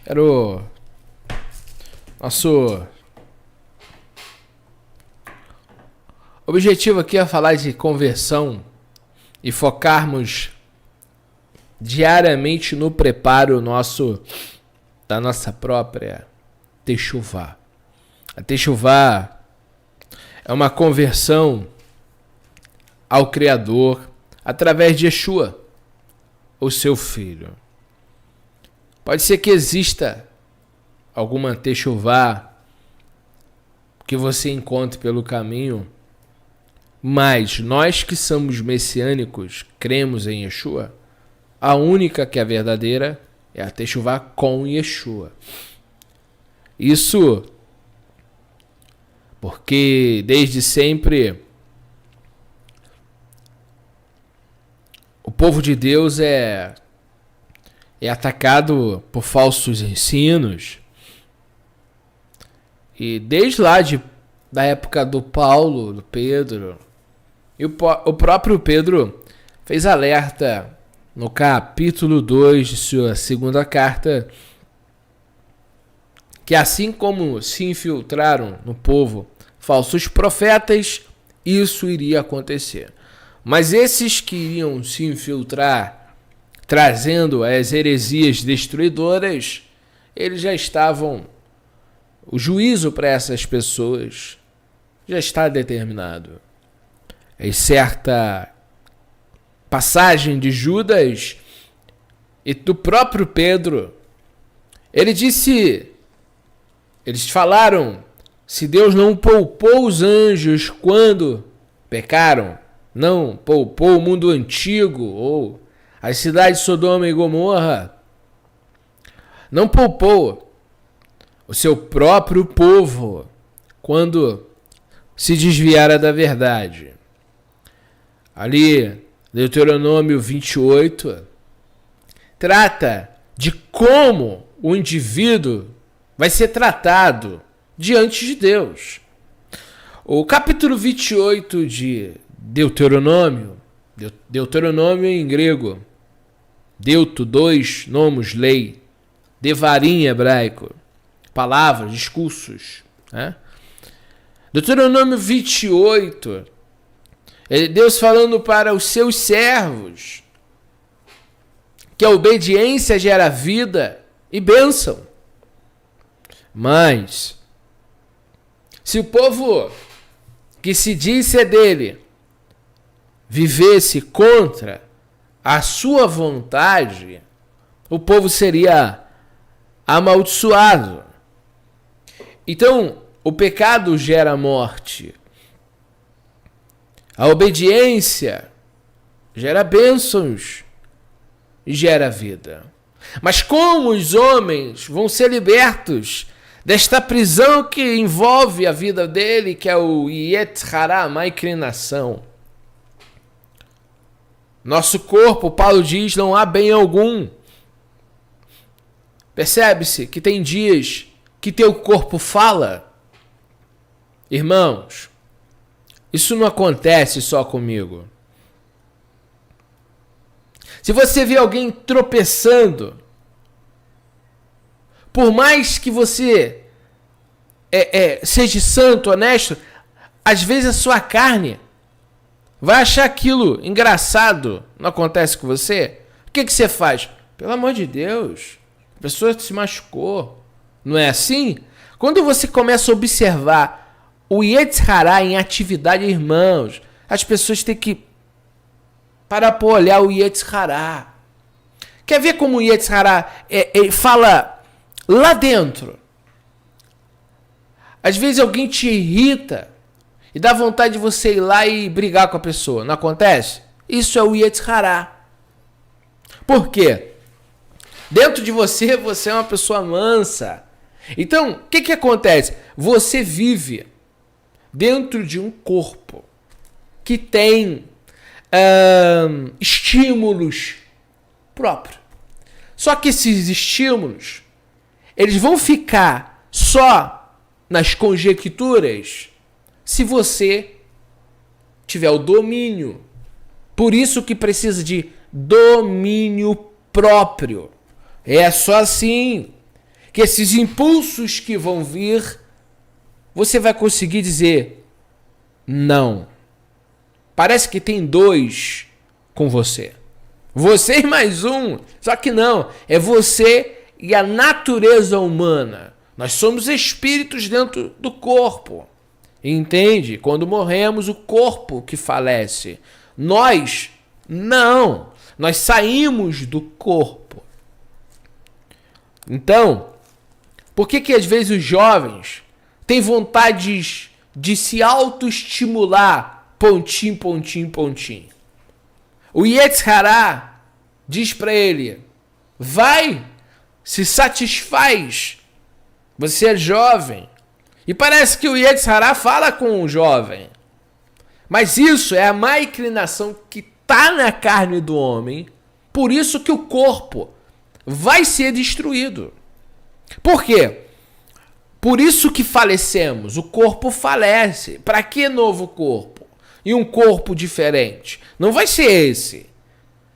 Era o nosso objetivo aqui é falar de conversão e focarmos diariamente no preparo da nossa própria Techuvá. A Techuvá é uma conversão ao Criador através de Yeshua, o seu Filho. Pode ser que exista alguma Techuvá que você encontre pelo caminho, mas nós que somos messiânicos, cremos em Yeshua, a única que é verdadeira é a Techuvá com Yeshua. Isso porque desde sempre o povo de Deus é atacado por falsos ensinos. E desde lá da época do Paulo, do Pedro, e o próprio Pedro fez alerta no capítulo 2 de sua segunda carta, que assim como se infiltraram no povo falsos profetas, isso iria acontecer. Mas esses que iriam se infiltrar, trazendo as heresias destruidoras, eles já estavam... O juízo para essas pessoas já está determinado. Em certa passagem de Judas e do próprio Pedro, eles falaram, se Deus não poupou os anjos quando pecaram, não poupou o mundo antigo ou as cidades de Sodoma e Gomorra, não poupou o seu próprio povo quando se desviara da verdade. Ali, Deuteronômio 28, trata de como o indivíduo vai ser tratado diante de Deus. O capítulo 28 de Deuteronômio em grego, Deuto, 2, nomos, lei, Devarim em hebraico, palavras, discursos. Né? Deuteronômio 28, Deus falando para os seus servos que a obediência gera vida e bênção. Mas, se o povo que se diz ser dele vivesse contra a sua vontade, o povo seria amaldiçoado. Então, o pecado gera morte. A obediência gera bênçãos e gera vida. Mas como os homens vão ser libertos desta prisão que envolve a vida dele, que é o Yetzer Hará, a má inclinação? Nosso corpo, Paulo diz, não há bem algum. Percebe-se que tem dias que teu corpo fala. Irmãos, isso não acontece só comigo. Se você vê alguém tropeçando, por mais que você seja santo, honesto, às vezes a sua carne vai achar aquilo engraçado. Não acontece com você? O que você faz? Pelo amor de Deus, a pessoa se machucou. Não é assim? Quando você começa a observar o Yetzer Hará em atividade, irmãos, as pessoas têm que parar para olhar o Yetzer Hará. Quer ver como o Yetzer Hará fala lá dentro? Às vezes alguém te irrita e dá vontade de você ir lá e brigar com a pessoa. Não acontece? Isso é o Yetzer Hará. Por quê? Dentro de você é uma pessoa mansa. Então, o que acontece? Você vive dentro de um corpo que tem estímulos próprios. Só que esses estímulos, eles vão ficar só nas conjecturas se você tiver o domínio. Por isso que precisa de domínio próprio. É só assim. que esses impulsos que vão vir, você vai conseguir dizer não. Parece que tem dois com você. Você e mais um. Só que não. É você e a natureza humana. Nós somos espíritos dentro do corpo. Entende? Quando morremos, o corpo que falece. Nós, não. Nós saímos do corpo. Então, por que às vezes os jovens têm vontade de se autoestimular? Pontinho, pontinho, pontinho. O Yetzirah diz para ele, vai, se satisfaz, você é jovem. E parece que o Yetzirah fala com o jovem. Mas isso é a má inclinação que está na carne do homem, por isso que o corpo vai ser destruído. Por quê? Por isso que falecemos, o corpo falece. Para que novo corpo? E um corpo diferente? Não vai ser esse.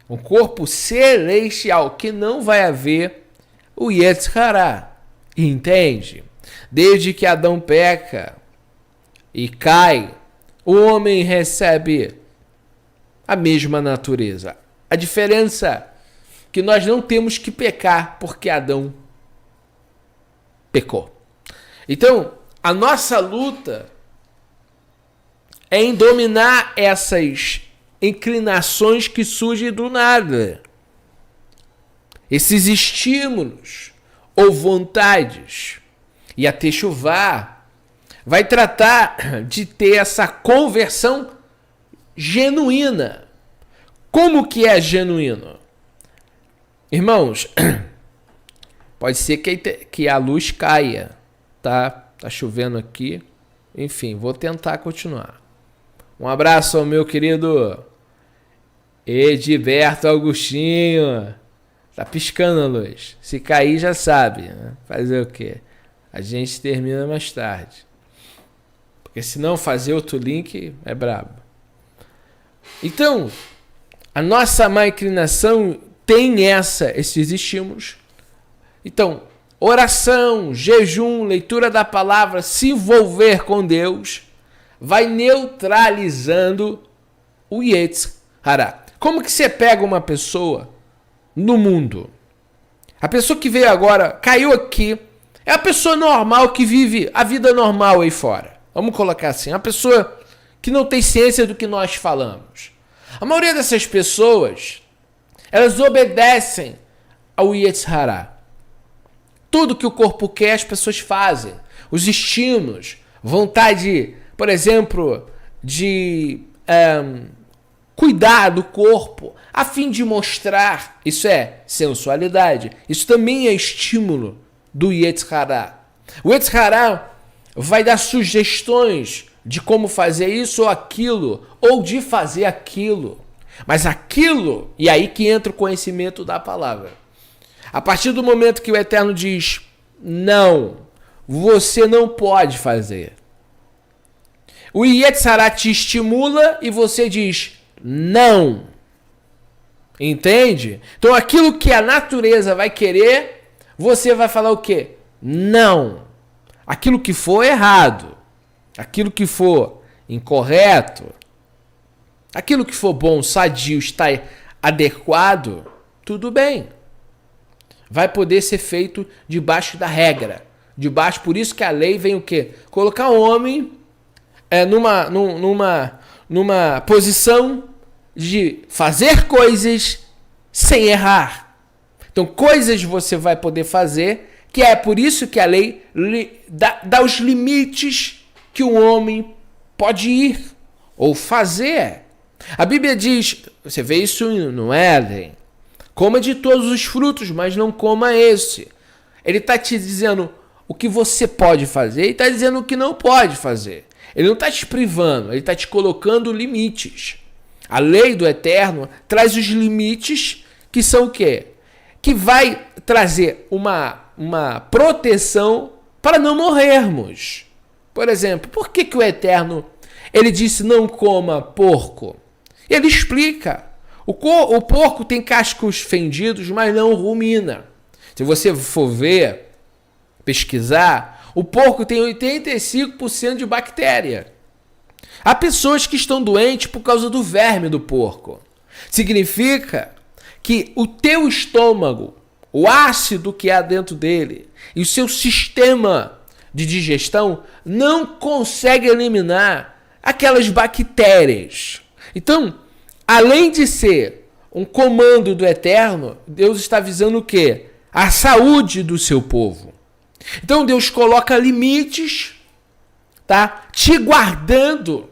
Um corpo celestial, que não vai haver o Yetzirah. Entende? Desde que Adão peca e cai, o homem recebe a mesma natureza. A diferença é que nós não temos que pecar porque Adão pecou. Então, a nossa luta é em dominar essas inclinações que surgem do nada. Esses estímulos ou vontades. E a Techuvá vai tratar de ter essa conversão genuína. Como que é genuíno? Irmãos, pode ser que a luz caia, tá? Tá chovendo aqui. Enfim, vou tentar continuar. Um abraço ao meu querido Edilberto Augustinho. Tá piscando a luz. Se cair, já sabe, né? Fazer o quê? A gente termina mais tarde. Porque se não fazer outro link, é brabo. Então, a nossa má inclinação tem esses estímulos. Então, oração, jejum, leitura da palavra, se envolver com Deus, vai neutralizando o Yetzirah. Como que você pega uma pessoa no mundo? A pessoa que veio agora, caiu aqui, é a pessoa normal que vive a vida normal aí fora. Vamos colocar assim, a pessoa que não tem ciência do que nós falamos. A maioria dessas pessoas, elas obedecem ao Yetzirah. Tudo que o corpo quer, as pessoas fazem. Os estímulos, vontade, por exemplo, de cuidar do corpo, a fim de mostrar, isso é sensualidade. Isso também é estímulo do Yetzirah. O Yetzirah vai dar sugestões de como fazer isso ou aquilo, ou de fazer aquilo. Mas aquilo, e aí que entra o conhecimento da palavra. A partir do momento que o Eterno diz, não, você não pode fazer. O Yetzirah te estimula e você diz, não. Entende? Então aquilo que a natureza vai querer, você vai falar o quê? Não. Aquilo que for errado, aquilo que for incorreto, aquilo que for bom, sadio, está adequado, tudo bem. Vai poder ser feito debaixo da regra. Por isso que a lei vem o quê? Colocar o homem numa posição de fazer coisas sem errar. Então, coisas você vai poder fazer, que é por isso que a lei dá os limites que o homem pode ir ou fazer. A Bíblia diz, você vê isso no Éden, coma de todos os frutos, mas não coma esse. Ele está te dizendo o que você pode fazer e está dizendo o que não pode fazer. Ele não está te privando, ele está te colocando limites. A lei do Eterno traz os limites que são o quê? Que vai trazer uma proteção para não morrermos. Por exemplo, por que o Eterno ele disse não coma porco? Ele explica. O porco tem cascos fendidos, mas não rumina. Se você for ver pesquisar, o porco tem 85% de bactéria. Há pessoas que estão doentes por causa do verme do porco. Significa que o teu estômago, o ácido que há dentro dele e o seu sistema de digestão não consegue eliminar aquelas bactérias. Então, além de ser um comando do Eterno, Deus está visando o quê? A saúde do seu povo. Então Deus coloca limites, tá? Te guardando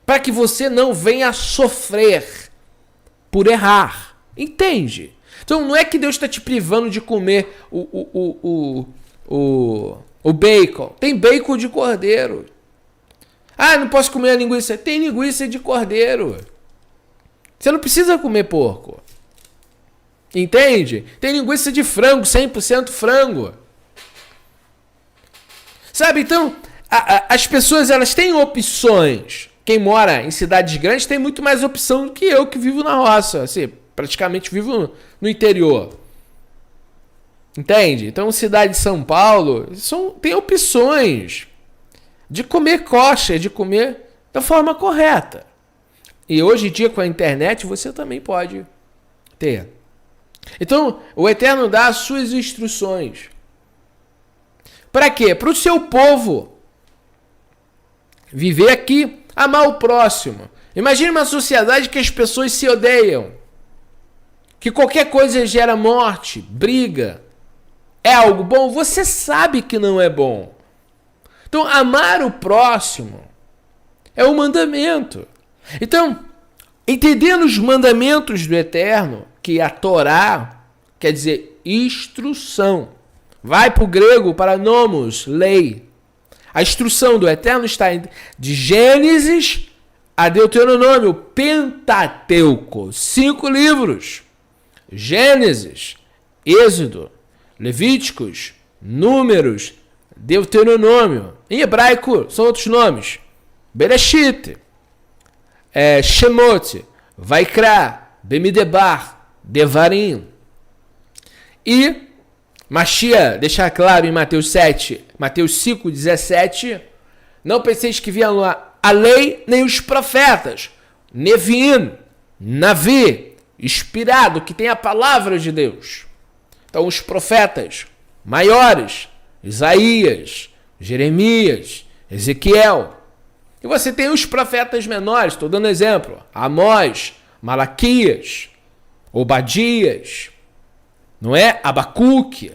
para que você não venha sofrer por errar. Entende? Então não é que Deus está te privando de comer o bacon. Tem bacon de cordeiro. Ah, não posso comer a linguiça. Tem linguiça de cordeiro. Você não precisa comer porco. Entende? Tem linguiça de frango, 100% frango. Sabe, então, as pessoas elas têm opções. Quem mora em cidades grandes tem muito mais opção do que eu que vivo na roça. Assim, praticamente vivo no interior. Entende? Então, cidade de São Paulo tem opções de comer kosher, de comer da forma correta. E hoje em dia, com a internet, você também pode ter. Então, o Eterno dá as suas instruções. Para quê? Para o seu povo viver aqui, amar o próximo. Imagine uma sociedade que as pessoas se odeiam, que qualquer coisa gera morte, briga. É algo bom? Você sabe que não é bom. Então, amar o próximo é um mandamento. Então, entendendo os mandamentos do Eterno, que a Torá quer dizer instrução. Vai para o grego, para nomos, lei. A instrução do Eterno está de Gênesis a Deuteronômio, Pentateuco, 5 livros. Gênesis, Êxodo, Levíticos, Números, Deuteronômio. Em hebraico são outros nomes. Bereshit, Shemot, Vaikra, Bemidebar, Devarim. E Mashiach deixar claro em Mateus 5:17, não penseis que vieram a lei nem os profetas, Neviim, Navi, inspirado, que tem a palavra de Deus. Então os profetas maiores, Isaías, Jeremias, Ezequiel. E você tem os profetas menores, estou dando exemplo, Amós, Malaquias, Obadias, não é? Abacuque.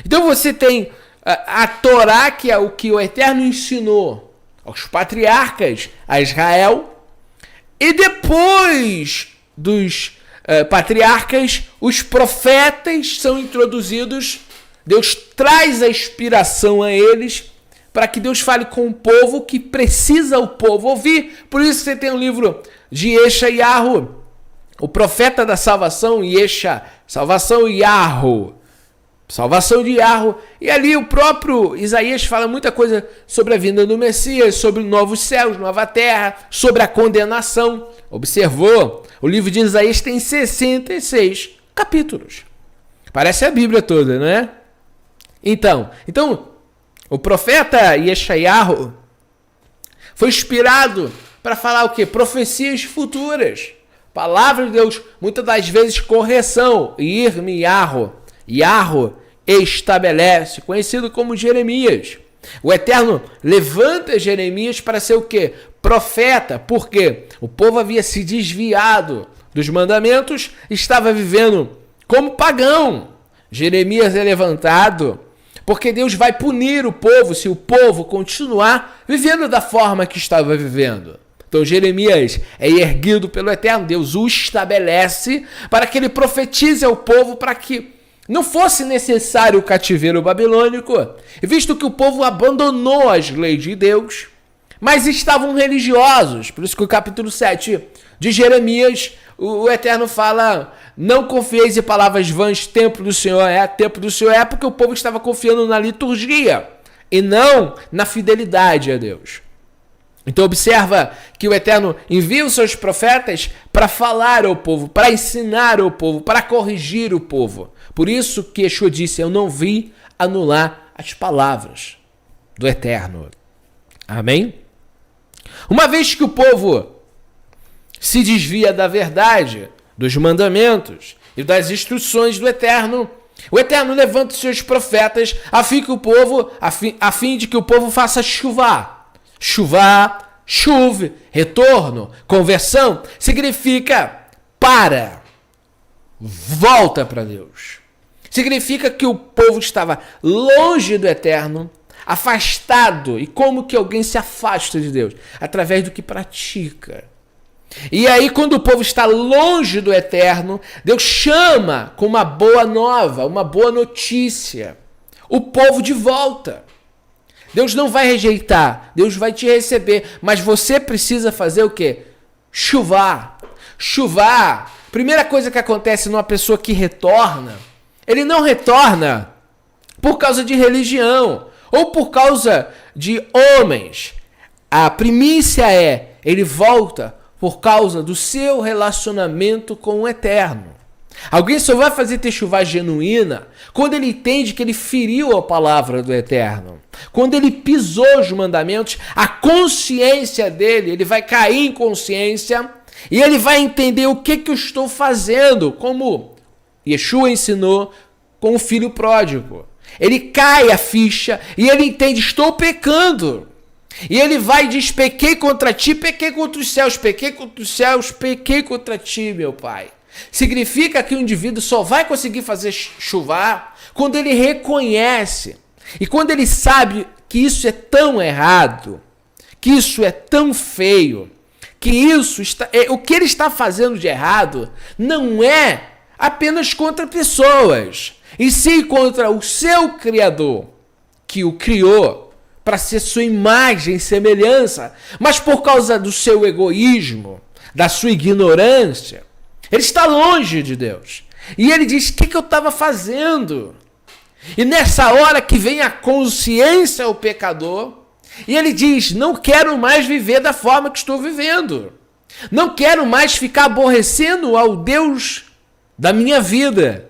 Então você tem a Torá, que é o que o Eterno ensinou aos patriarcas, a Israel, e depois dos patriarcas, os profetas são introduzidos, Deus traz a inspiração a eles, para que Deus fale com o povo que precisa o povo ouvir. Por isso você tem o livro de Yeshayahu, o profeta da salvação, Yesha, salvação, Yahu, salvação de Yahu. E ali o próprio Isaías fala muita coisa sobre a vinda do Messias, sobre novos céus, nova terra, sobre a condenação. Observou? O livro de Isaías tem 66 capítulos. Parece a Bíblia toda, não é? Então o profeta Yeshayahu foi inspirado para falar o quê? Profecias futuras. Palavra de Deus, muitas das vezes correção. Irmiyahu, Yahu estabelece, conhecido como Jeremias. O Eterno levanta Jeremias para ser o quê? Profeta, porque o povo havia se desviado dos mandamentos, estava vivendo como pagão. Jeremias é levantado porque Deus vai punir o povo se o povo continuar vivendo da forma que estava vivendo. Então Jeremias é erguido pelo Eterno, Deus o estabelece para que ele profetize ao povo para que não fosse necessário o cativeiro babilônico, visto que o povo abandonou as leis de Deus, mas estavam religiosos. Por isso que o capítulo 7 de Jeremias, o Eterno fala: não confieis em palavras vãs, templo do Senhor é, porque o povo estava confiando na liturgia e não na fidelidade a Deus. Então observa que o Eterno envia os seus profetas para falar ao povo, para ensinar ao povo, para corrigir o povo. Por isso que Yeshua disse, eu não vim anular as palavras do Eterno. Amém? Uma vez que o povo se desvia da verdade, dos mandamentos e das instruções do Eterno, o Eterno levanta os seus profetas a fim de que o povo faça chuva. Chuva, chuve, retorno, conversão, significa volta para Deus. Significa que o povo estava longe do Eterno, afastado. E como que alguém se afasta de Deus? Através do que pratica. E aí, quando o povo está longe do Eterno, Deus chama com uma boa nova, uma boa notícia, o povo de volta. Deus não vai rejeitar, Deus vai te receber, mas você precisa fazer o quê? Chuvar. Chuvar. Primeira coisa que acontece numa pessoa que retorna, ele não retorna por causa de religião ou por causa de homens. A primícia ele volta por causa do seu relacionamento com o Eterno. Alguém só vai fazer techuvá genuína quando ele entende que ele feriu a palavra do Eterno. Quando ele pisou os mandamentos, a consciência dele, ele vai cair em consciência e ele vai entender o que eu estou fazendo, como Yeshua ensinou com o filho pródigo. Ele cai a ficha e ele entende, estou pecando. E ele vai e diz, pequei contra ti, pequei contra os céus, pequei contra ti, meu Pai. Significa que o indivíduo só vai conseguir fazer chuvar quando ele reconhece e quando ele sabe que isso é tão errado, que isso é tão feio, que o que ele está fazendo de errado não é apenas contra pessoas, e sim contra o seu Criador, que o criou para ser sua imagem e semelhança, mas por causa do seu egoísmo, da sua ignorância, ele está longe de Deus. E ele diz, o que eu estava fazendo? E nessa hora que vem a consciência ao pecador, e ele diz, não quero mais viver da forma que estou vivendo. Não quero mais ficar aborrecendo ao Deus da minha vida.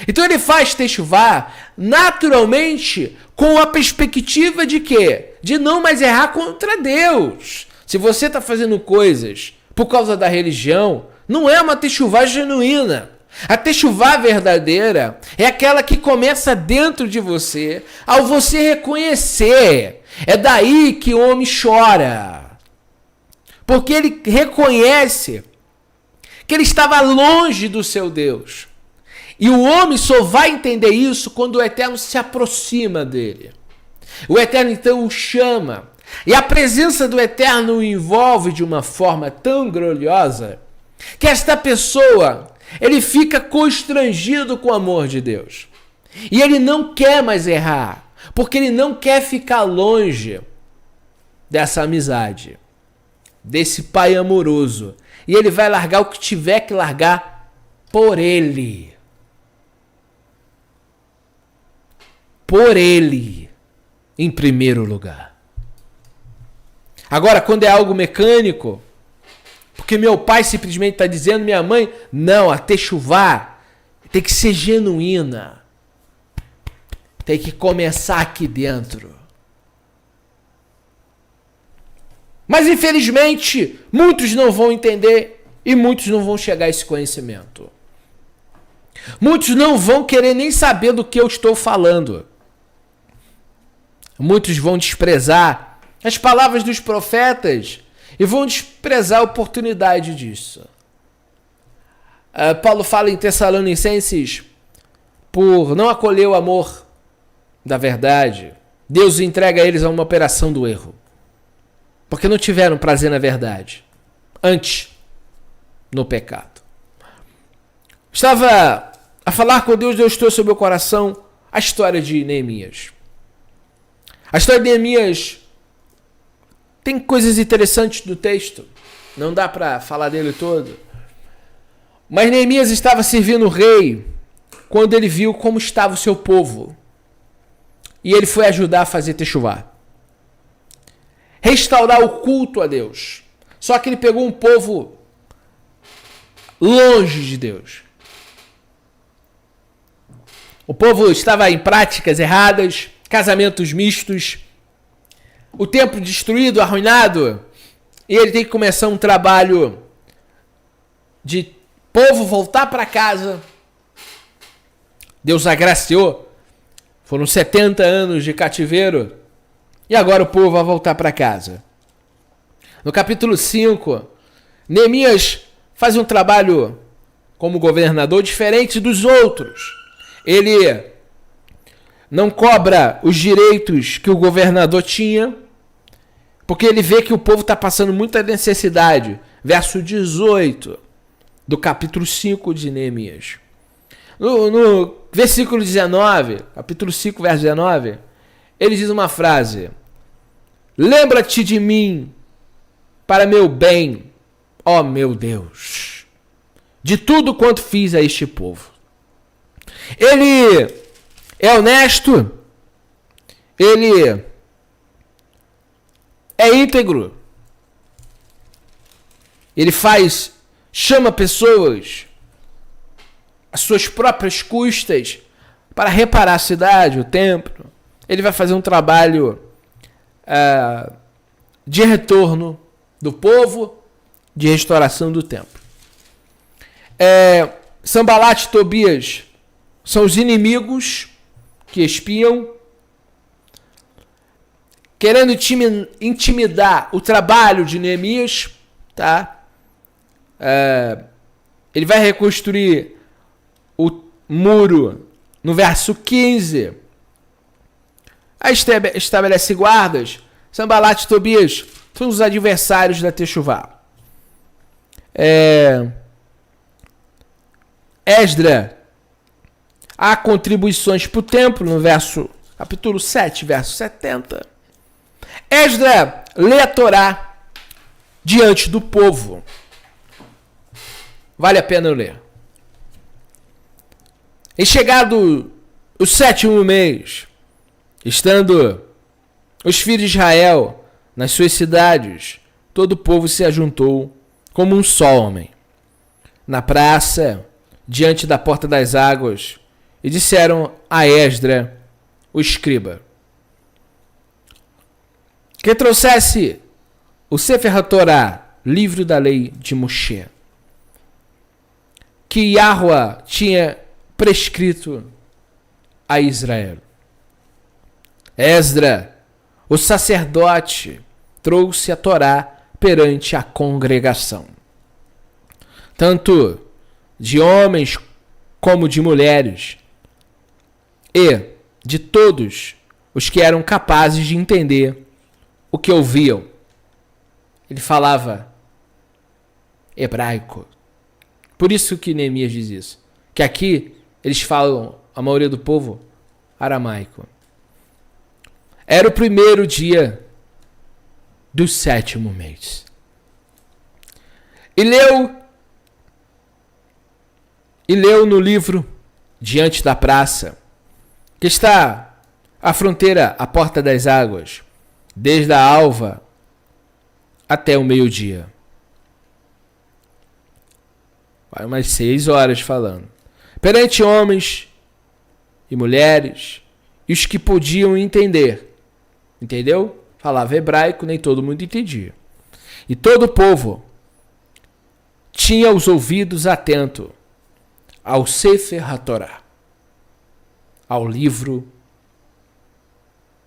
Então ele faz techuvá naturalmente com a perspectiva de quê? De não mais errar contra Deus. Se você está fazendo coisas por causa da religião, não é uma techuvá genuína. A techuvá verdadeira é aquela que começa dentro de você, ao você reconhecer. É daí que o homem chora. Porque ele reconhece que ele estava longe do seu Deus. E o homem só vai entender isso quando o Eterno se aproxima dele. O Eterno então o chama. E a presença do Eterno o envolve de uma forma tão gloriosa que esta pessoa, ele fica constrangido com o amor de Deus. E ele não quer mais errar, porque ele não quer ficar longe dessa amizade, desse pai amoroso. E ele vai largar o que tiver que largar por ele. Por ele, em primeiro lugar. Agora, quando é algo mecânico, porque meu pai simplesmente está dizendo, minha mãe, não, a techuvá tem que ser genuína. Tem que começar aqui dentro. Mas infelizmente, muitos não vão entender e muitos não vão chegar a esse conhecimento. Muitos não vão querer nem saber do que eu estou falando. Muitos vão desprezar as palavras dos profetas e vão desprezar a oportunidade disso. Paulo fala em Tessalonicenses, por não acolher o amor da verdade, Deus entrega eles a uma operação do erro. Porque não tiveram prazer na verdade. Antes, no pecado. Estava a falar com Deus, Deus trouxe ao meu coração a história de Neemias. A história de Neemias tem coisas interessantes do texto. Não dá para falar dele todo. Mas Neemias estava servindo o rei quando ele viu como estava o seu povo. E ele foi ajudar a fazer techuvá. restaurar o culto a Deus. Só que ele pegou um povo longe de Deus. O povo estava em práticas erradas, casamentos mistos, o templo destruído, arruinado, e ele tem que começar um trabalho de povo voltar para casa. Deus agraciou, foram 70 anos de cativeiro, e agora o povo vai voltar para casa. No capítulo 5, Neemias faz um trabalho como governador diferente dos outros. Ele não cobra os direitos que o governador tinha, porque ele vê que o povo está passando muita necessidade. Verso 18 do capítulo 5 de Neemias. No versículo 19, capítulo 5, verso 19, ele diz uma frase: lembra-te de mim para meu bem, ó meu Deus, de tudo quanto fiz a este povo. Ele é honesto, ele é íntegro, ele chama pessoas às suas próprias custas para reparar a cidade, o templo. Ele vai fazer um trabalho de retorno do povo, de restauração do templo. Sanbalat e Tobias são os inimigos que espiam, querendo intimidar o trabalho de Neemias, tá? Ele vai reconstruir o muro no verso 15. Aí estabelece guardas. Sanbalat e Tobias são os adversários da Techuvá. Esdra, há contribuições para o templo, no capítulo 7, verso 70. Esdra lê a Torá diante do povo. Vale a pena ler. E chegado o 7º mês, estando os filhos de Israel nas suas cidades, todo o povo se ajuntou como um só homem, na praça, diante da porta das águas, e disseram a Esdra, o escriba, que trouxesse o Sefer HaTorá, livro da lei de Moshe, que Yahweh tinha prescrito a Israel. Esdra, o sacerdote, trouxe a Torá perante a congregação, tanto de homens como de mulheres, e de todos os que eram capazes de entender o que ouviam. Ele falava hebraico. Por isso que Neemias diz isso. Que aqui eles falam, a maioria do povo, aramaico. Era o primeiro dia do 7º mês. E leu no livro, diante da praça, que está à fronteira, à porta das águas, desde a alva até o meio-dia. Vai umas 6 horas falando. Perante homens e mulheres, e os que podiam entender. Entendeu? Falava hebraico, nem todo mundo entendia. E todo o povo tinha os ouvidos atentos ao Sefer HaTorá, ao livro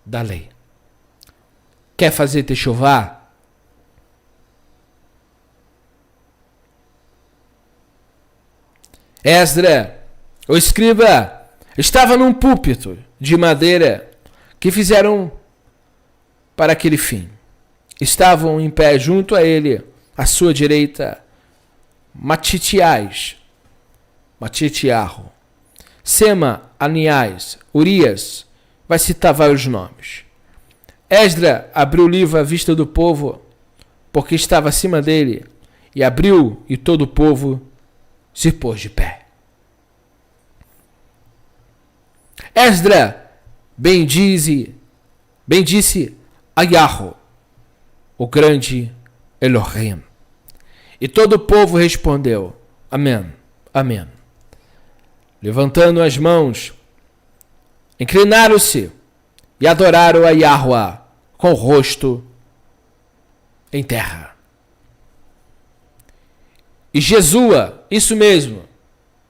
da lei. Quer fazer techuvá? Esdra, o escriba, estava num púlpito de madeira que fizeram para aquele fim. Estavam em pé junto a ele, à sua direita, Matitias, Matitiarro, Sema, Aniás, Urias, vai citar vários nomes. Esdra abriu o livro à vista do povo, porque estava acima dele, e abriu, e todo o povo se pôs de pé. Esdra bendisse a Yahweh, o grande Elohim. E todo o povo respondeu, amém, amém. Levantando as mãos, inclinaram-se e adoraram a Yahuwah com o rosto em terra. E Jesua, isso mesmo,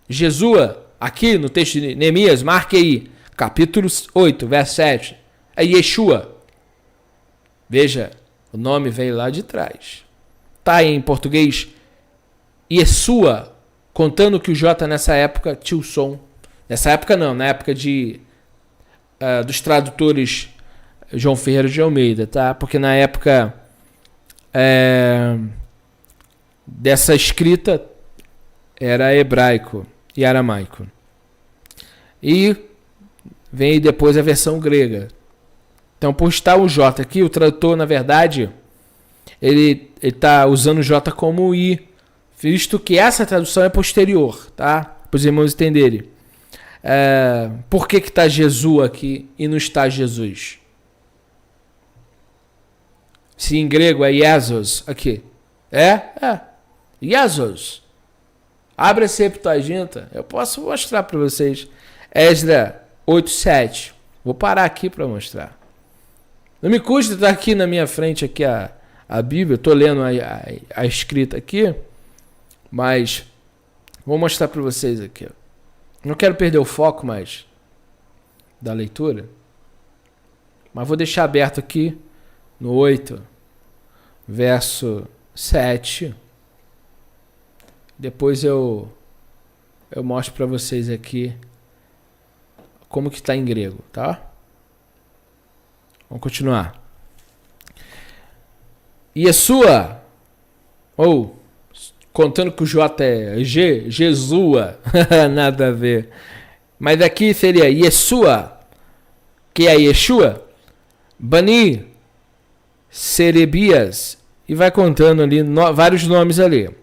Jesua, aqui no texto de Neemias, marque aí, capítulo 8, verso 7, é Yeshua. Veja, o nome veio lá de trás. Está em português, Yeshua, contando que o J nessa época tinha o som. Nessa época não, na época dos tradutores João Ferreira de Almeida, tá? Porque na época dessa escrita era hebraico e aramaico. E vem depois a versão grega. Então, por estar o J aqui, o tradutor, na verdade, ele está usando o J como I, visto que essa tradução é posterior, tá? Para os irmãos entenderem. Por que está Jesus aqui e não está Jesus? Se em grego é Jesus, aqui. Jesus. Abre a Septuaginta. Eu posso mostrar para vocês. Esdra 8:7. Vou parar aqui para mostrar. Não me custa estar aqui na minha frente aqui a Bíblia. Estou lendo a escrita aqui. Mas vou mostrar para vocês aqui. Não quero perder o foco mais da leitura. Mas vou deixar aberto aqui no 8, verso 7. Depois eu mostro para vocês aqui como que está em grego, tá? Vamos continuar. Yeshua, ou contando que o J é Jesua, nada a ver. Mas aqui seria Yeshua, que é Yeshua, Bani, Serebias, e vai contando ali vários nomes ali.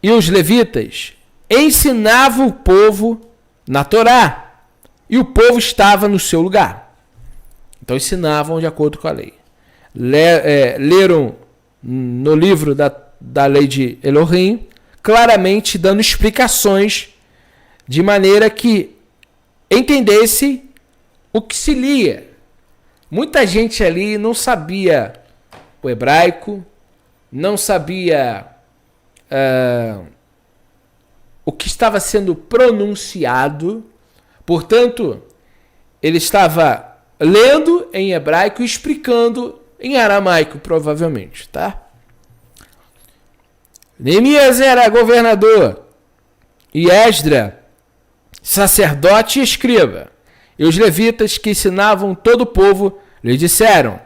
E os levitas ensinavam o povo na Torá, e o povo estava no seu lugar. Então ensinavam de acordo com a lei. Leram no livro da lei de Elohim, claramente dando explicações de maneira que entendesse o que se lia. Muita gente ali não sabia o hebraico, não sabia o que estava sendo pronunciado, portanto, ele estava lendo em hebraico e explicando em aramaico, provavelmente, tá? Neemias era governador e Esdra, sacerdote e escriba. E os levitas que ensinavam todo o povo lhe disseram: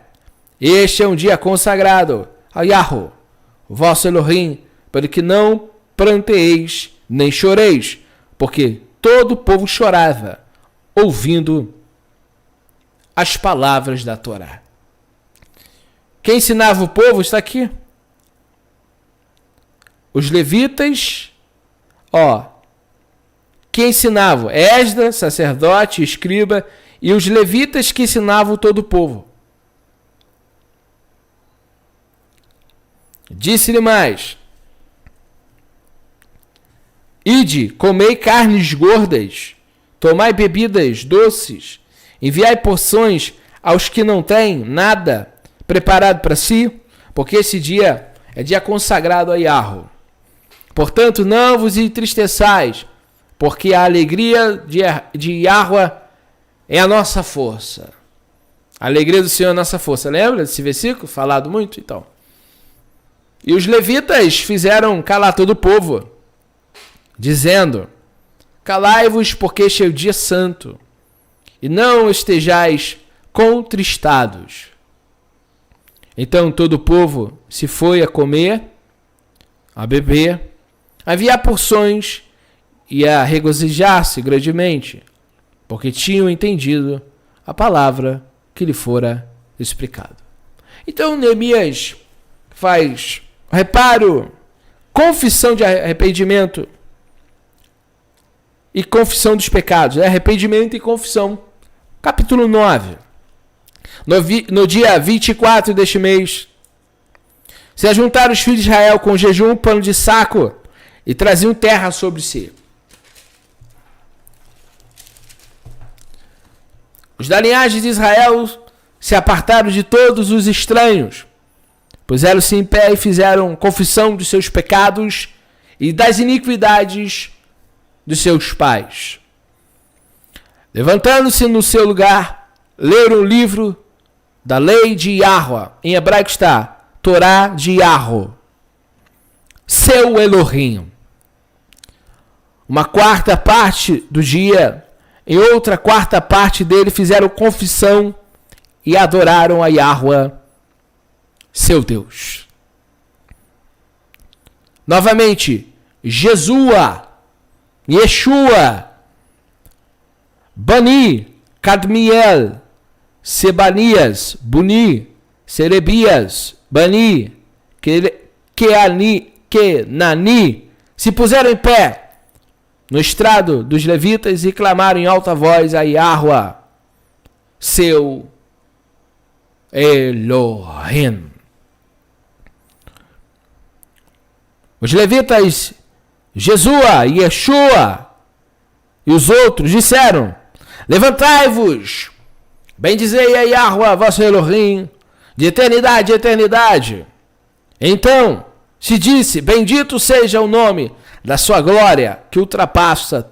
este é um dia consagrado a Yahu, o vosso Elohim, para que não pranteeis nem choreis, porque todo o povo chorava, ouvindo as palavras da Torá. Quem ensinava o povo está aqui. Os levitas, que ensinavam? Esdra, sacerdote, escriba, e os levitas que ensinavam todo o povo. Disse-lhe mais: ide, comei carnes gordas, tomai bebidas doces, enviai porções aos que não têm nada preparado para si, porque esse dia é dia consagrado a Yahu. Portanto, não vos entristeçais, porque a alegria de Yahuwah é a nossa força. A alegria do Senhor é a nossa força. Lembra desse versículo? Falado muito, então. E os levitas fizeram calar todo o povo, dizendo: calai-vos, porque este é o dia santo, e não estejais contristados. Então todo o povo se foi a comer, a beber, a enviar porções e a regozijar-se grandemente, porque tinham entendido a palavra que lhe fora explicado. Então Neemias faz reparo, confissão de arrependimento e confissão dos pecados. Arrependimento e confissão. Capítulo 9. no dia 24 deste mês, se ajuntaram os filhos de Israel com jejum, pano de saco, e traziam terra sobre si. Os da linhagem de Israel se apartaram de todos os estranhos, puseram-se em pé e fizeram confissão dos seus pecados e das iniquidades dos seus pais. Levantando-se no seu lugar, leram o livro da lei de Yahweh. Em hebraico está Torá de Yahweh, seu Elohim. Uma quarta parte do dia, em outra quarta parte dele, fizeram confissão e adoraram a Yahweh, seu Deus. Novamente, Jesua, Yeshua, Bani, Cadmiel, Sebanias, Buni, Serebias, Bani, Kenani, se puseram em pé no estrado dos levitas e clamaram em alta voz a Yahweh, seu Elohim. Os levitas, Jesua, Yeshua e os outros disseram: levantai-vos, bendizei a Yahweh, vosso Elohim, de eternidade a eternidade. Então se disse: bendito seja o nome da sua glória, que ultrapassa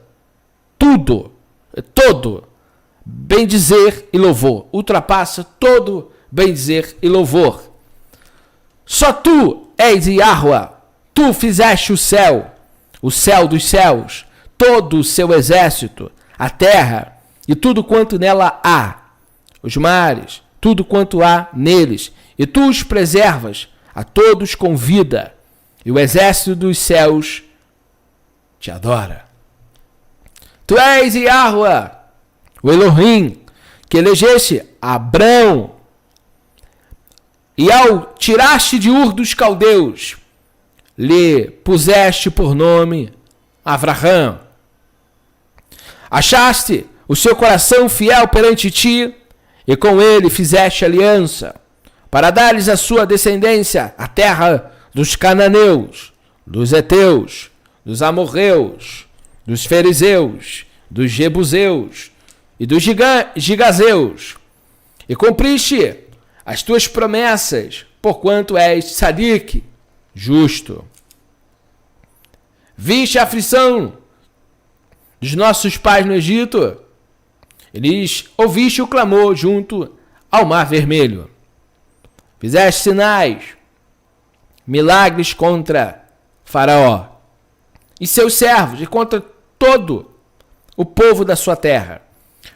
tudo, todo bendizer e louvor. Ultrapassa todo bendizer e louvor. Só tu és Yahweh, tu fizeste o céu dos céus, todo o seu exército, a terra e tudo quanto nela há, os mares, tudo quanto há neles, e tu os preservas a todos com vida, e o exército dos céus te adora. Tu és Yahweh, o Elohim, que elegeste Abrão, e ao tiraste de Ur dos caldeus, lhe puseste por nome Avraham. Achaste o seu coração fiel perante ti, e com ele fizeste aliança, para dar-lhes a sua descendência a terra dos cananeus, dos heteus, dos amorreus, dos fariseus, dos jebuseus e dos gigazeus, e cumpriste as tuas promessas, porquanto és tzadik, justo. Viste a aflição dos nossos pais no Egito, eles ouviste o clamor junto ao Mar Vermelho. Fizeste sinais, milagres contra Faraó e seus servos e contra todo o povo da sua terra,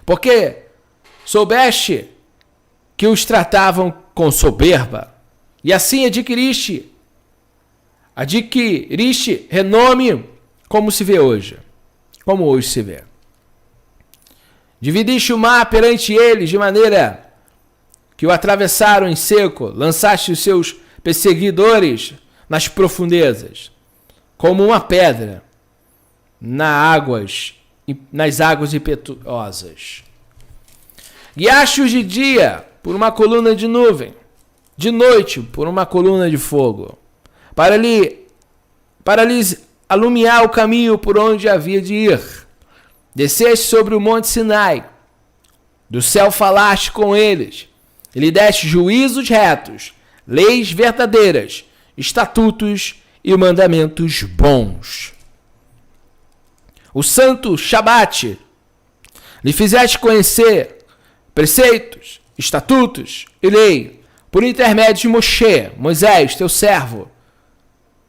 porque soubeste que os tratavam com soberba, e assim adquiriste renome como se vê hoje, como hoje se vê. Dividiste o mar perante eles de maneira que o atravessaram em seco, lançaste os seus perseguidores nas profundezas, como uma pedra nas águas impetuosas. Guiaste-os de dia por uma coluna de nuvem, de noite por uma coluna de fogo, para lhes alumiar o caminho por onde havia de ir. Desceste sobre o monte Sinai, do céu falaste com eles, e lhe deste juízos retos, leis verdadeiras, estatutos e mandamentos bons. O santo Shabat lhe fizeste conhecer preceitos, estatutos e lei, por intermédio de Moisés, teu servo,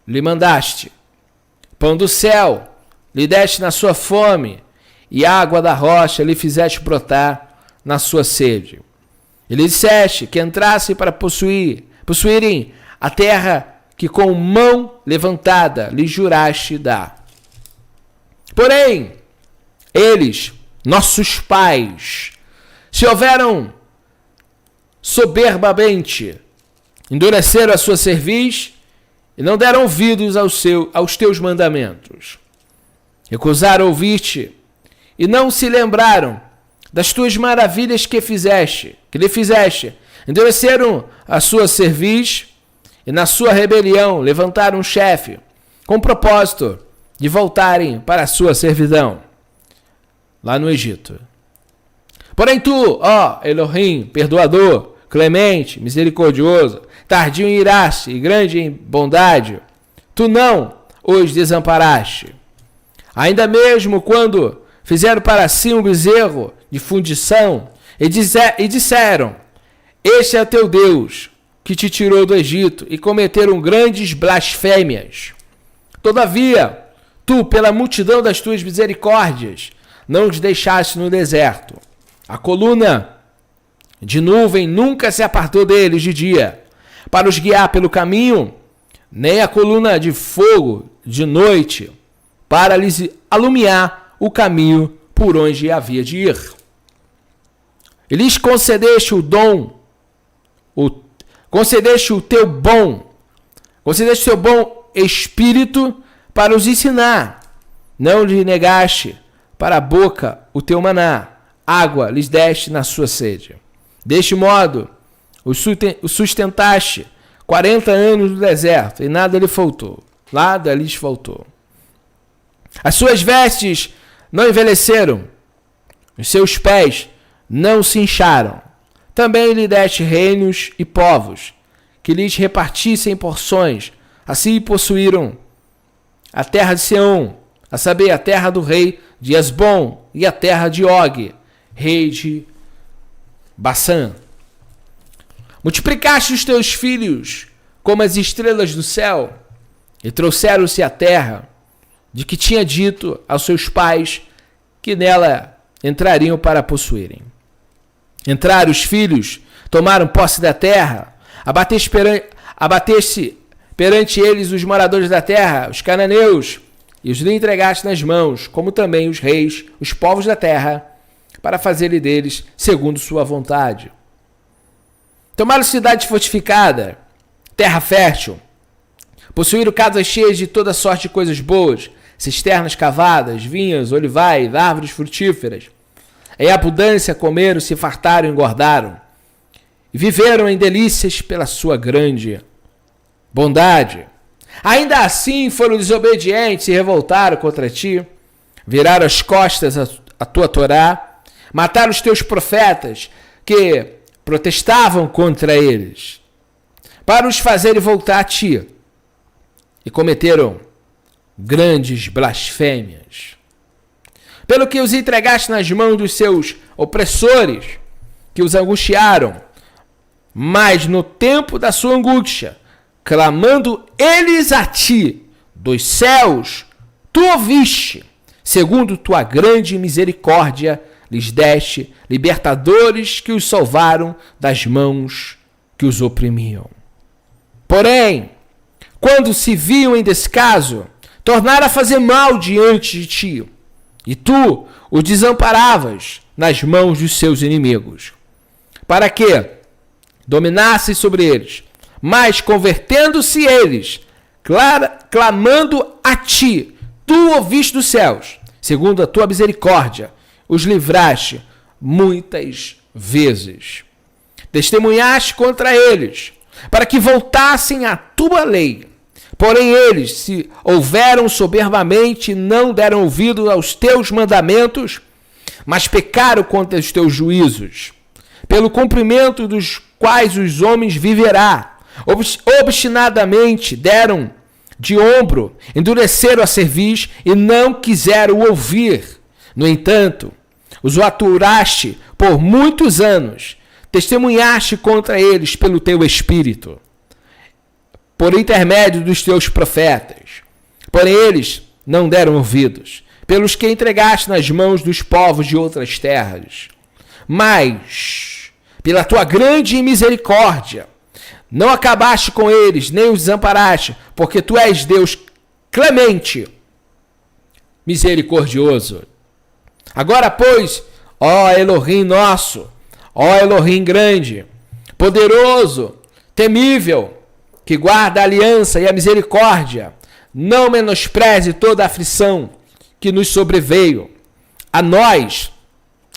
lhe mandaste. Pão do céu lhe deste na sua fome, e água da rocha lhe fizeste brotar na sua sede. E lhe disseste que entrasse para possuírem a terra que com mão levantada lhe juraste dar. Porém, eles, nossos pais, se houveram soberbamente, endureceram a sua cerviz e não deram ouvidos aos teus mandamentos. Recusaram ouvir-te e não se lembraram das tuas maravilhas que lhe fizeste. Endureceram a sua cerviz e na sua rebelião levantaram um chefe, com o propósito de voltarem para a sua servidão, lá no Egito. Porém tu, ó Elohim, perdoador, clemente, misericordioso, tardio em irar-se e grande em bondade, tu não os desamparaste. Ainda mesmo quando fizeram para si um bezerro de fundição e disseram, este é teu Deus, que te tirou do Egito, e cometeram grandes blasfêmias. Todavia, tu, pela multidão das tuas misericórdias, não os deixaste no deserto. A coluna de nuvem nunca se apartou deles de dia, para os guiar pelo caminho, nem a coluna de fogo de noite, para lhes alumiar o caminho por onde havia de ir. E lhes concedeste o dom, concedeste o teu bom espírito para os ensinar. Não lhe negaste para a boca o teu maná, água lhes deste na sua sede. Deste modo, os sustentaste 40 anos no deserto, e nada lhe faltou. Nada lhes faltou. As suas vestes não envelheceram, os seus pés não se incharam. Também lhe deste reinos e povos, que lhes repartissem porções. Assim possuíram a terra de Seom, a saber, a terra do rei de Esbom, e a terra de Og, rei de Bassã. Multiplicaste os teus filhos como as estrelas do céu, e trouxeram-se à terra, de que tinha dito aos seus pais que nela entrariam para possuírem. Entraram os filhos, tomaram posse da terra, abateste perante eles os moradores da terra, os cananeus, e os lhe entregaste nas mãos, como também os reis, os povos da terra, para fazer-lhe deles segundo sua vontade. Tomaram cidade fortificada, terra fértil, possuíram casas cheias de toda sorte de coisas boas, cisternas cavadas, vinhas, olivais, árvores frutíferas. Em abundância comeram, se fartaram e engordaram, e viveram em delícias pela sua grande bondade. Ainda assim foram desobedientes e revoltaram contra ti, viraram as costas à tua Torá, mataram os teus profetas que protestavam contra eles, para os fazerem voltar a ti, e cometeram grandes blasfêmias. Pelo que os entregaste nas mãos dos seus opressores, que os angustiaram, mas no tempo da sua angústia, clamando eles a ti, dos céus, tu ouviste, segundo tua grande misericórdia, lhes deste libertadores que os salvaram das mãos que os oprimiam. Porém, quando se viam em descaso, tornaram a fazer mal diante de ti, e tu os desamparavas nas mãos dos seus inimigos, para que dominasses sobre eles. Mas convertendo-se eles, clamando a ti, tu ouviste dos céus, segundo a tua misericórdia, os livraste muitas vezes. Testemunhaste contra eles, para que voltassem à tua lei. Porém eles se houveram soberbamente e não deram ouvido aos teus mandamentos, mas pecaram contra os teus juízos, pelo cumprimento dos quais os homens viverá. Obstinadamente deram de ombro, endureceram a cerviz e não quiseram ouvir. No entanto, os aturaste por muitos anos, testemunhaste contra eles pelo teu espírito, por intermédio dos teus profetas. Porém eles não deram ouvidos, pelos que entregaste nas mãos dos povos de outras terras. Mas, pela tua grande misericórdia, não acabaste com eles, nem os desamparaste, porque tu és Deus clemente, misericordioso. Agora, pois, ó Elohim nosso, ó Elohim grande, poderoso, temível, que guarda a aliança e a misericórdia, não menospreze toda a aflição que nos sobreveio, a nós,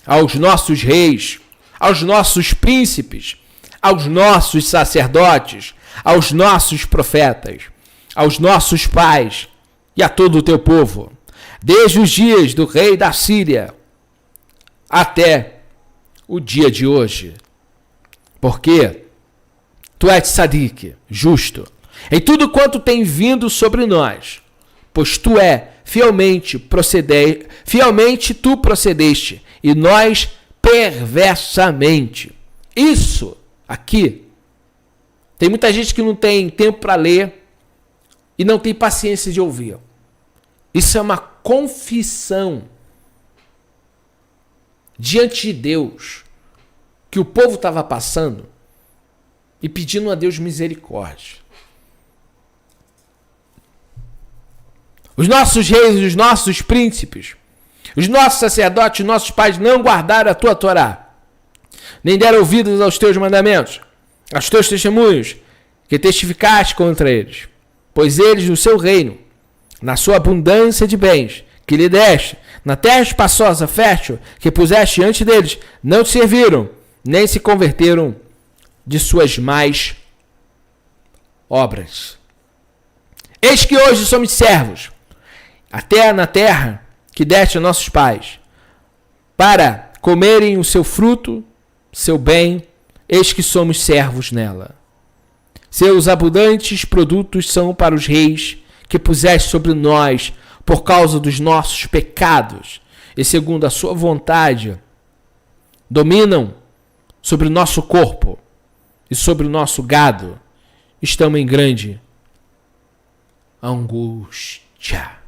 aos nossos reis, aos nossos príncipes, aos nossos sacerdotes, aos nossos profetas, aos nossos pais e a todo o teu povo, desde os dias do rei da Síria até o dia de hoje. Porque tu és tzadik, justo, em tudo quanto tem vindo sobre nós, pois tu fielmente tu procedeste, e nós perversamente. Isso aqui, tem muita gente que não tem tempo para ler e não tem paciência de ouvir. Isso é uma confissão diante de Deus que o povo estava passando e pedindo a Deus misericórdia. Os nossos reis, os nossos príncipes, os nossos sacerdotes, os nossos pais não guardaram a tua Torá, nem deram ouvidos aos teus mandamentos, aos teus testemunhos, que testificaste contra eles. Pois eles, no seu reino, na sua abundância de bens, que lhe deste, na terra espaçosa, fértil, que puseste diante deles, não te serviram, nem se converteram de suas más obras. Eis que hoje somos servos, até na terra que deste a nossos pais, para comerem o seu fruto, seu bem, eis que somos servos nela. Seus abundantes produtos são para os reis que puseste sobre nós por causa dos nossos pecados, e segundo a sua vontade, dominam sobre o nosso corpo e sobre o nosso gado. Estamos em grande angústia.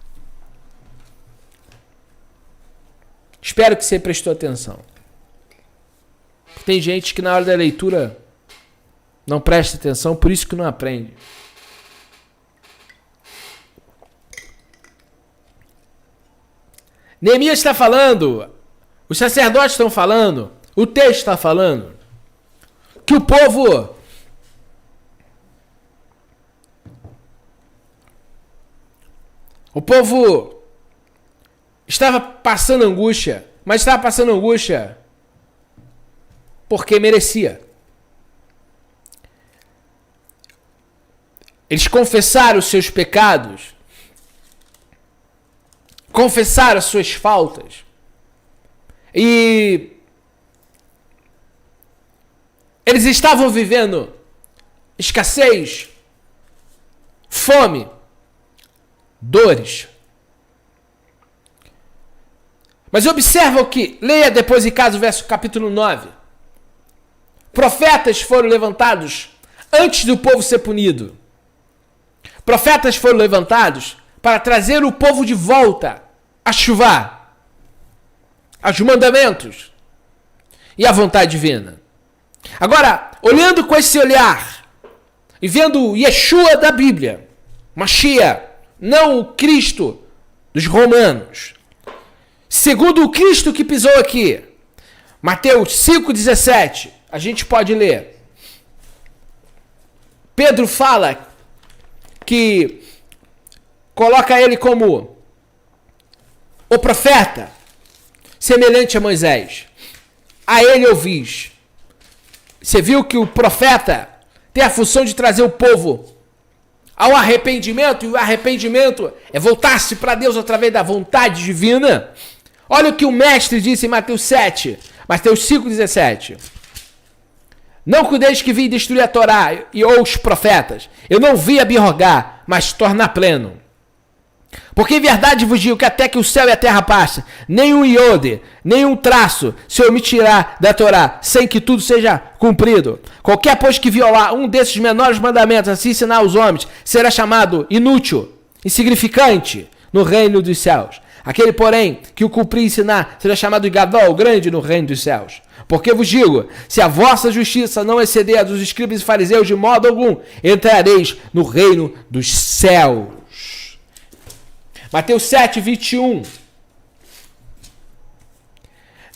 Espero que você prestou atenção. Tem gente que na hora da leitura não presta atenção, por isso que não aprende. Neemias está falando, os sacerdotes estão falando, o texto está falando, que o povo estava passando angústia, mas estava passando angústia porque merecia. Eles confessaram os seus pecados, confessaram as suas faltas, e eles estavam vivendo escassez, fome, dores. Mas observa o que, leia depois em casa o verso capítulo 9. Profetas foram levantados antes do povo ser punido. Profetas foram levantados para trazer o povo de volta a chuva, aos mandamentos e à vontade divina. Agora, olhando com esse olhar e vendo Yeshua da Bíblia, Mashiach, não o Cristo dos romanos, segundo o Cristo que pisou aqui, Mateus 5,17, a gente pode ler. Pedro fala que coloca ele como o profeta, semelhante a Moisés. A ele ouvis. Você viu que o profeta tem a função de trazer o povo ao arrependimento, e o arrependimento é voltar-se para Deus através da vontade divina. Olha o que o mestre disse em Mateus 7, Mateus 5,17. Não cuideis que vim destruir a Torá ou os profetas. Eu não vim abrogar, mas tornar pleno. Porque em verdade vos digo que até que o céu e a terra passem, nem um iode, nem um traço se omitirá da Torá, sem que tudo seja cumprido. Qualquer, pois, que violar um desses menores mandamentos, assim ensinar aos homens, será chamado inútil, insignificante no reino dos céus. Aquele, porém, que o cumprir e ensinar, será chamado gadol, grande no reino dos céus. Porque vos digo, se a vossa justiça não exceder a dos escribas e fariseus, de modo algum entrareis no reino dos céus. Mateus 7, 21.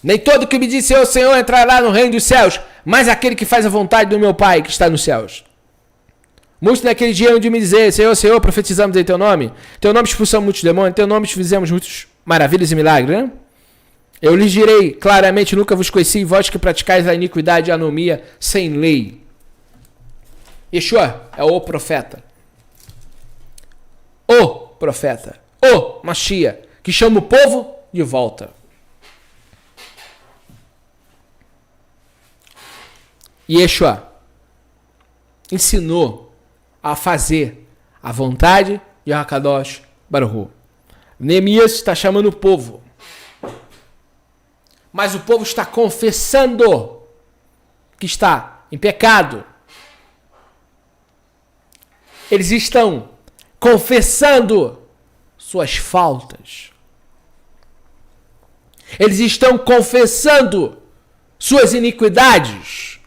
Nem todo que me diz Senhor, Senhor entrará no reino dos céus, mas aquele que faz a vontade do meu Pai que está nos céus. Muitos naquele dia hão de me dizer, Senhor, Senhor, profetizamos em teu nome expulsamos muitos demônios, em teu nome fizemos muitas maravilhas e milagres, né? Eu lhes direi claramente, nunca vos conheci, vós que praticais a iniquidade e a anomia sem lei. Yeshua é o profeta. O profeta. O Mashiach, que chama o povo de volta. Yeshua ensinou a fazer a vontade de Hakadosh Baruch Hu. Neemias está chamando o povo. Mas o povo está confessando que está em pecado. Eles estão confessando suas faltas. Eles estão confessando suas iniquidades.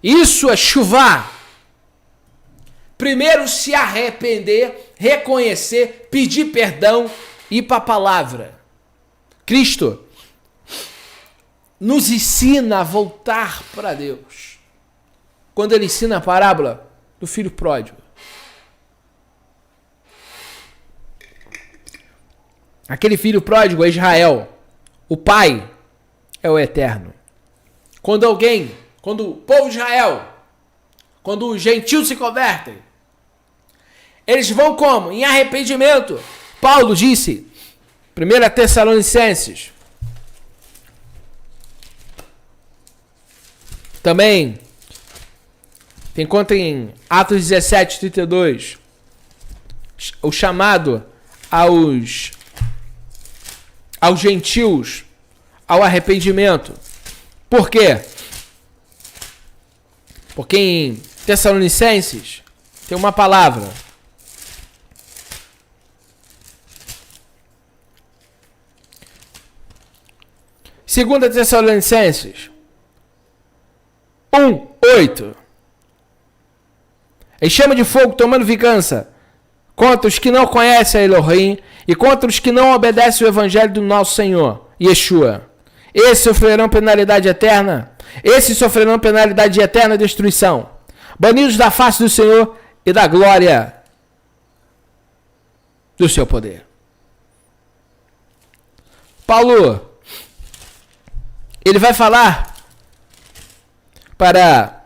Isso é chuvá. Primeiro se arrepender, reconhecer, pedir perdão e ir para a palavra. Cristo nos ensina a voltar para Deus. Quando ele ensina a parábola do filho pródigo. Aquele filho pródigo é Israel. O pai é o eterno. Quando o povo de Israel, quando os gentios se convertem, eles vão como? Em arrependimento. Paulo disse, 1 Tessalonicenses, também, encontra em Atos 17, 32, o chamado aos gentios ao arrependimento. Por quê? Porque em Tessalonicenses tem uma palavra. Segunda Tessalonicenses 1:8. Em chama de fogo tomando vingança contra os que não conhecem a Elohim e contra os que não obedecem o evangelho do nosso Senhor, Yeshua. Esses sofrerão penalidade eterna. Esses sofrerão penalidade de eterna destruição, banidos da face do Senhor e da glória do seu poder. Paulo, ele vai falar para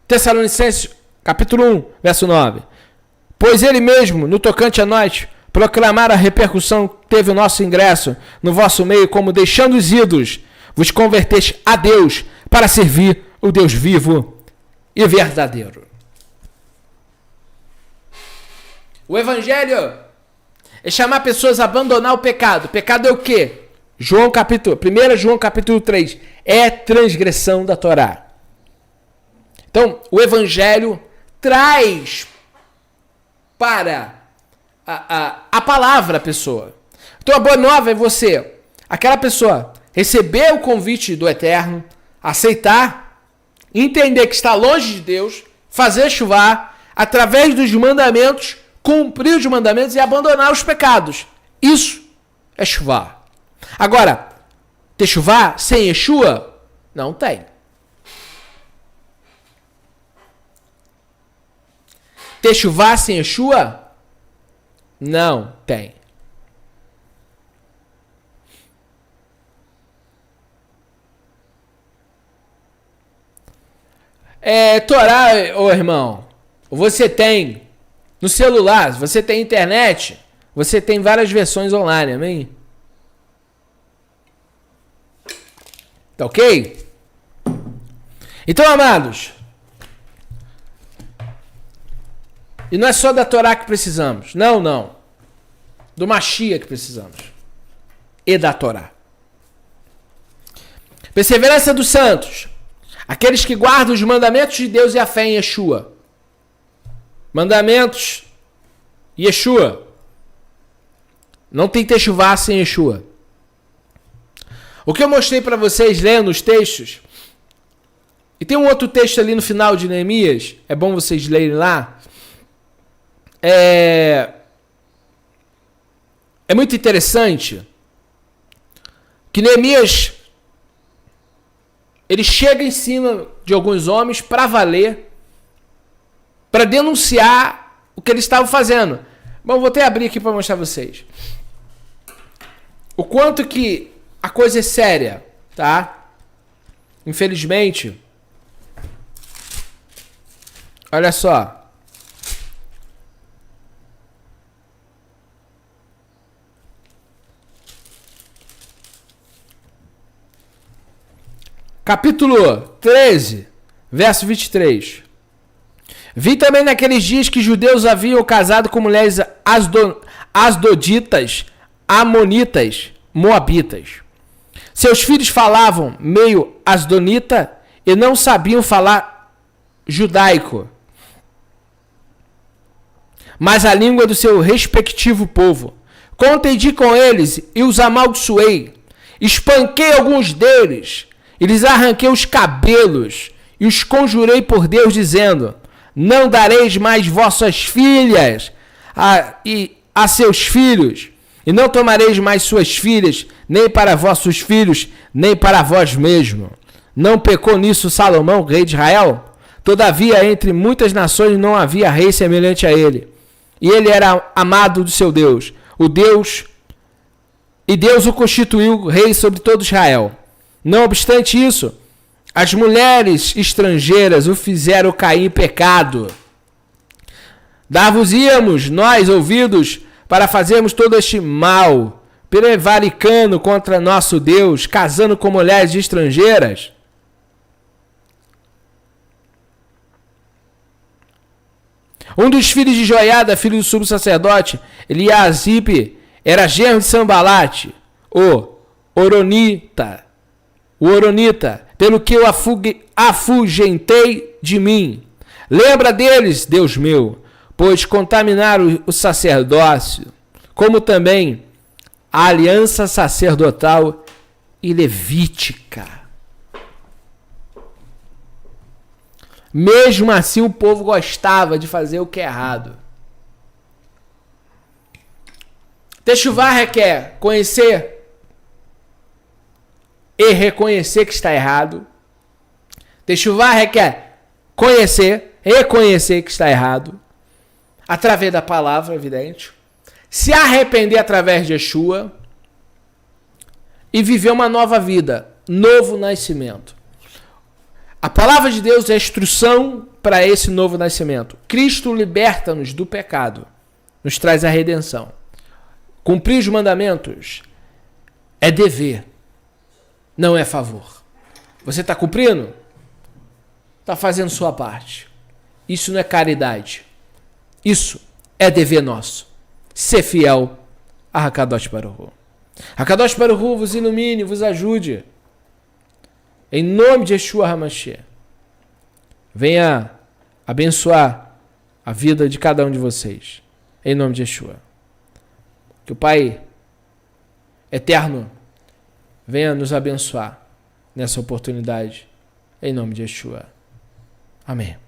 Tessalonicenses, capítulo 1, verso 9. Pois ele mesmo, no tocante a nós, proclamar a repercussão que teve o nosso ingresso no vosso meio, como deixando os ídolos, vos converteste a Deus para servir o Deus vivo e verdadeiro. O evangelho é chamar pessoas a abandonar o pecado. Pecado é o quê? 1 João capítulo 3. É transgressão da Torá. Então, o evangelho traz para a palavra a pessoa. Então, a boa nova é você, aquela pessoa, receber o convite do Eterno, aceitar, entender que está longe de Deus, fazer chuvá, através dos mandamentos, cumprir os mandamentos e abandonar os pecados. Isso é chuvá. Agora, ter chuvá sem Yeshua? Não tem. Ter chuvá sem Yeshua? Não tem. Torá, ô irmão, você tem no celular, você tem internet, você tem várias versões online, amém? Tá ok? Então, amados, e não é só da Torá que precisamos, não. Do Mashiach que precisamos. E da Torá. Perseverança dos santos. Aqueles que guardam os mandamentos de Deus e a fé em Yeshua. Mandamentos, Yeshua. Não tem techuvá sem Yeshua. O que eu mostrei para vocês lendo os textos, e tem um outro texto ali no final de Neemias, é bom vocês lerem lá, é muito interessante que Neemias, ele chega em cima de alguns homens para valer, para denunciar o que eles estavam fazendo. Bom, vou até abrir aqui para mostrar a vocês. o quanto que a coisa é séria, tá? Infelizmente, olha só. Capítulo 13, verso 23. Vi também naqueles dias que judeus haviam casado com mulheres asdoditas, amonitas, moabitas. Seus filhos falavam meio asdonita e não sabiam falar judaico, mas a língua do seu respectivo povo. Contendi com eles e os amaldiçoei. Espanquei alguns deles e lhes arranquei os cabelos e os conjurei por Deus, dizendo: não dareis mais vossas filhas a seus filhos, e não tomareis mais suas filhas, nem para vossos filhos, nem para vós mesmo. Não pecou nisso Salomão, rei de Israel? Todavia, entre muitas nações não havia rei semelhante a ele. E ele era amado do seu Deus, e Deus o constituiu rei sobre todo Israel. Não obstante isso, as mulheres estrangeiras o fizeram cair em pecado. Dar-vos-íamos nós ouvidos para fazermos todo este mal, prevaricando contra nosso Deus, casando com mulheres estrangeiras? Um dos filhos de Joiada, filho do sumo sacerdote, Eliasibe, era genro de Sambalate, o Oronita, pelo que eu afugentei de mim. Lembra deles, Deus meu, pois contaminaram o sacerdócio, como também a aliança sacerdotal e levítica. Mesmo assim, o povo gostava de fazer o que é errado. Techuvá requer conhecer e reconhecer que está errado. Techuvá requer conhecer, reconhecer que está errado, através da palavra, evidente. Se arrepender através de Yeshua e viver uma nova vida, novo nascimento. A palavra de Deus é a instrução para esse novo nascimento. Cristo liberta-nos do pecado, nos traz a redenção. Cumprir os mandamentos é dever, não é favor. Você está cumprindo? Está fazendo sua parte. Isso não é caridade. Isso é dever nosso. Ser fiel a Hakadosh Baruch Hu. Hakadosh Baruch Hu vos ilumine, vos ajude. Em nome de Yeshua HaMashiach. Venha abençoar a vida de cada um de vocês. Em nome de Yeshua. Que o Pai Eterno venha nos abençoar nessa oportunidade. Em nome de Yeshua. Amém.